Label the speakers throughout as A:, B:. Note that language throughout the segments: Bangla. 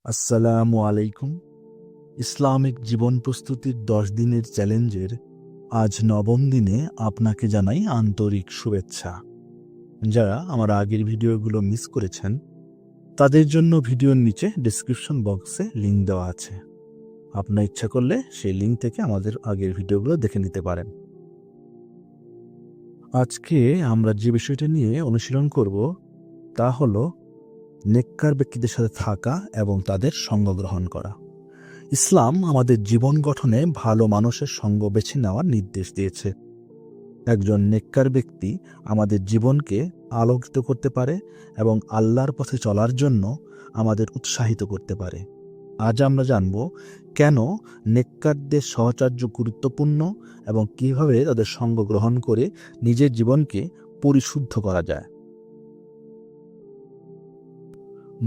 A: আসসালামু আলাইকুম। ইসলামিক জীবন প্রস্তুতির ১০ দিনের চ্যালেঞ্জের আজ নবম দিনে আপনাকে জানাই আন্তরিক শুভেচ্ছা। যারা আমার আগের ভিডিওগুলো মিস করেছেন তাদের জন্য ভিডিওর নিচে ডেসক্রিপশন বক্সে লিঙ্ক দেওয়া আছে। আপনার ইচ্ছা করলে সেই লিঙ্ক থেকে আমাদের আগের ভিডিওগুলো দেখে নিতে পারেন। আজকে আমরা যে বিষয়টা নিয়ে অনুশীলন করব তা হলো নেককার ব্যক্তিদের সাথে থাকা এবং তাদের সঙ্গ গ্রহণ করা। ইসলাম আমাদের জীবন গঠনে ভালো মানুষের সঙ্গ বেছে নেওয়ার নির্দেশ দিয়েছে। একজন নেককার ব্যক্তি আমাদের জীবনকে আলোকিত করতে পারে এবং আল্লাহর পথে চলার জন্য আমাদের উৎসাহিত করতে পারে। আজ আমরা জানব কেন নেককারদের সহচর্য গুরুত্বপূর্ণ এবং কিভাবে তাদের সঙ্গ গ্রহণ করে নিজের জীবনকে পরিশুদ্ধ করা যায়।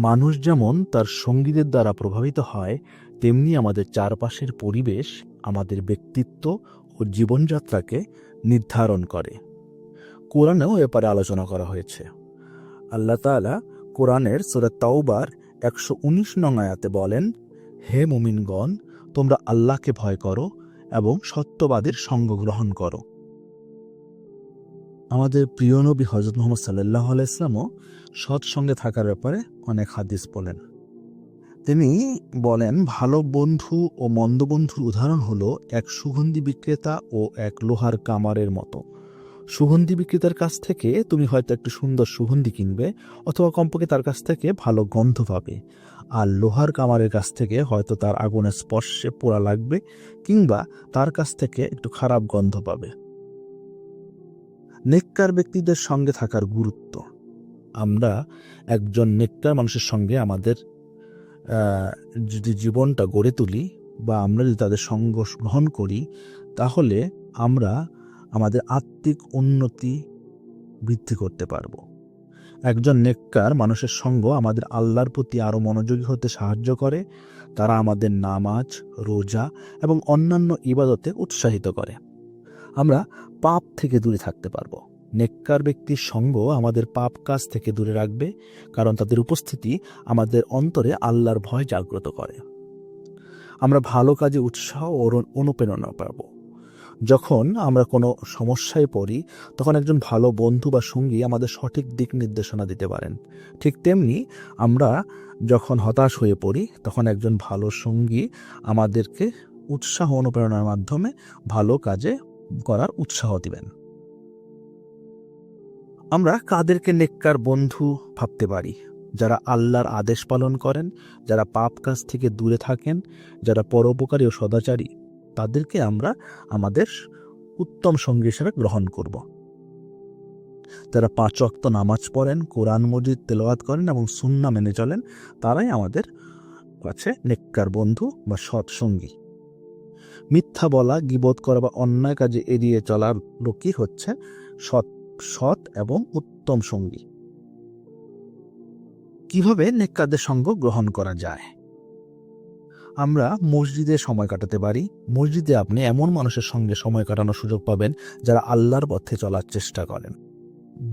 A: মানুষ যেমন তার সঙ্গীদের দ্বারা প্রভাবিত হয়, তেমনি আমাদের চারপাশের পরিবেশ আমাদের ব্যক্তিত্ব ও জীবনযাত্রাকে নির্ধারণ করে। কোরআনেও ব্যাপারে আলোচনা করা হয়েছে। আল্লাহ তাআলা কোরআনের সূরা তাওবার ১১৯ নং আয়াতে বলেন, হে মুমিনগণ, তোমরা আল্লাহকে ভয় করো এবং সত্যবাদীর সঙ্গ গ্রহণ করো। আমাদের প্রিয় নবী হযরত মুহাম্মদ সাল্লাল্লাহু আলাইহি ওয়াসাল্লামও সৎসঙ্গে থাকার ব্যাপারে অনেক হাদিস বলেন। তিনি বলেন, ভালো বন্ধু ও মন্দ বন্ধুর উদাহরণ হলো এক সুগন্ধি বিক্রেতা ও এক লোহার কামারের মতো। সুগন্ধি বিক্রেতার কাছ থেকে তুমি হয়তো একটু সুন্দর সুগন্ধি কিনবে অথবা কমপক্ষে তার কাছ থেকে ভালো গন্ধ পাবে, আর লোহার কামারের কাছ থেকে হয়তো তার আগুনের স্পর্শে পোড়া লাগবে কিংবা তার কাছ থেকে একটু খারাপ গন্ধ পাবে। নেককার ব্যক্তিদের সঙ্গে থাকার গুরুত্ব। আমরা একজন নেককার মানুষের সঙ্গে আমাদের যদি জীবনটা গড়ে তুলি বা আমরা যদি তাদের সঙ্গ গ্রহণ করি, তাহলে আমরা আমাদের আত্মিক উন্নতি বৃদ্ধি করতে পারব। একজন নেককার মানুষের সঙ্গ আমাদের আল্লাহর প্রতি আরও মনোযোগী হতে সাহায্য করে। তারা আমাদের নামাজ, রোজা এবং অন্যান্য ইবাদতে উৎসাহিত করে। আমরা পাপ থেকে দূরে থাকতে পারব। নেককার ব্যক্তির সঙ্গ আমাদের পাপ কাজ থেকে দূরে রাখবে, কারণ তাদের উপস্থিতি আমাদের অন্তরে আল্লাহর ভয় জাগ্রত করে। আমরা ভালো কাজে উৎসাহ ও অনুপ্রেরণা পাব। যখন আমরা কোনো সমস্যায় পড়ি, তখন একজন ভালো বন্ধু বা সঙ্গী আমাদের সঠিক দিক নির্দেশনা দিতে পারেন। ঠিক তেমনি আমরা যখন হতাশ হয়ে পড়ি, তখন একজন ভালো সঙ্গী আমাদেরকে উৎসাহ অনুপ্রেরণার মাধ্যমে ভালো কাজে করার উৎসাহ দিবেন। আমরা কাদেরকে নেককার বন্ধু ভাবতে পারি? যারা আল্লাহর আদেশ পালন করেন, যারা পাপ কাজ থেকে দূরে থাকেন, যারা পরোপকারী ও সদাচারী, তাদেরকে আমরা আমাদের উত্তম সঙ্গী হিসেবে গ্রহণ করব। যারা ৫ ওয়াক্ত নামাজ পড়েন, কোরআন মজিদ তেলাওয়াত করেন এবং সুন্নাহ মেনে চলেন, তারাই আমাদের কাছে নেককার বন্ধু বা সৎ সঙ্গী। মিথ্যা বলা, গীবত করা বা অন্যায় কাজে এড়িয়ে চলার লোকই হচ্ছে সৎ এবং উত্তম সঙ্গী। কিভাবে নেককারদের সঙ্গ গ্রহণ করা যায়? আমরা মসজিদে সময় কাটাতে পারি। মসজিদে আপনি এমন মানুষের সঙ্গে সময় কাটানোর সুযোগ পাবেন যারা আল্লাহর পথে চলার চেষ্টা করেন।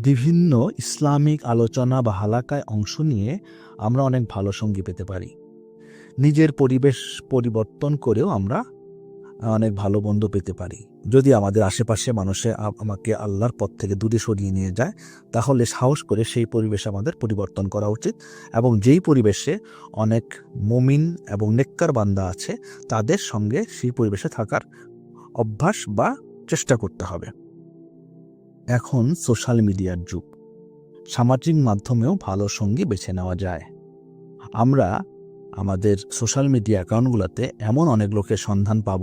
A: বিভিন্ন ইসলামিক আলোচনা বা হালাকায় অংশ নিয়ে আমরা অনেক ভালো সঙ্গী পেতে পারি। নিজের পরিবেশ পরিবর্তন করেও আমরা অনেক ভালো বন্ধু পেতে পারি। যদি আমাদের আশেপাশে মানুষে আমাকে আল্লাহর পথ থেকে দূরে সরিয়ে নিয়ে যায়, তাহলে সাহস করে সেই পরিবেশ আমাদের পরিবর্তন করা উচিত এবং যেই পরিবেশে অনেক মুমিন এবং নেককার বান্দা আছে, তাদের সঙ্গে সেই পরিবেশে থাকার অভ্যাস বা চেষ্টা করতে হবে। এখন সোশ্যাল মিডিয়ার যুগ। সামাজিক মাধ্যমেও ভালো সঙ্গী বেছে নেওয়া যায়। আমরা আমাদের সোশ্যাল মিডিয়া অ্যাকাউন্টগুলোতে এমন অনেক লোকের সন্ধান পাব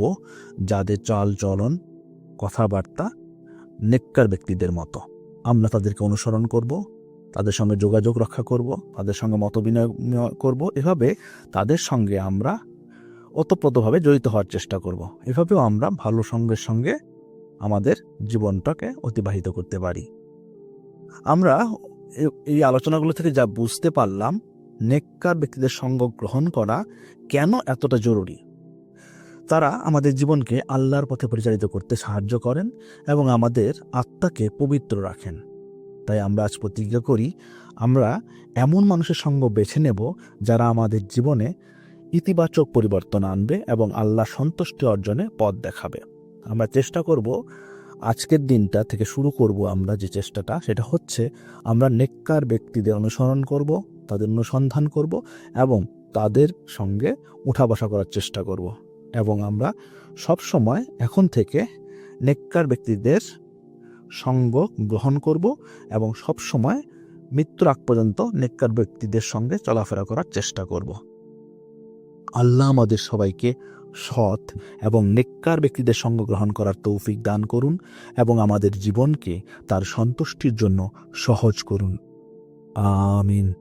A: যাদের চাল চলন, কথাবার্তা নেককার ব্যক্তিদের মতো। আমরা তাদেরকে অনুসরণ করব, তাদের সঙ্গে যোগাযোগ রক্ষা করব, তাদের সঙ্গে মত বিনিময় করব। এভাবে তাদের সঙ্গে আমরা ওতপ্রোতভাবে জড়িত হওয়ার চেষ্টা করব। এভাবেও আমরা ভালো সঙ্গের সঙ্গে আমাদের জীবনটাকে অতিবাহিত করতে পারি। আমরা এই আলোচনাগুলো থেকে যা বুঝতে পারলাম, নেককার ব্যক্তিদের সঙ্গ গ্রহণ করা কেন এতটা জরুরি। তারা আমাদের জীবনকে আল্লাহর পথে পরিচালিত করতে সাহায্য করেন এবং আমাদের আত্মাকে পবিত্র রাখেন। তাই আমরা আজ প্রতিজ্ঞা করি, আমরা এমন মানুষের সঙ্গ বেছে নেব যারা আমাদের জীবনে ইতিবাচক পরিবর্তন আনবে এবং আল্লাহ সন্তুষ্টি অর্জনে পথ দেখাবে। আমরা চেষ্টা করব, আজকের দিনটা থেকে শুরু করব আমরা যে চেষ্টাটা, সেটা হচ্ছে আমরা নেককার ব্যক্তিদের অনুসরণ করব, তাদের অনুসন্ধান করব এবং তাদের সঙ্গে উঠা বসা করার চেষ্টা করব। এবং আমরা সব সময় এখন থেকে নেককার ব্যক্তিদের সঙ্গ গ্রহণ করব এবং সব সময় মৃত্যুর আগ পর্যন্ত নেককার ব্যক্তিদের সঙ্গে চলাফেরা করার চেষ্টা করব। আল্লাহ আমাদের সবাইকে সৎ এবং নেককার ব্যক্তিদের সঙ্গ গ্রহণ করার তৌফিক দান করুন এবং আমাদের জীবনকে তার সন্তুষ্টির জন্য সহজ করুন। আমিন।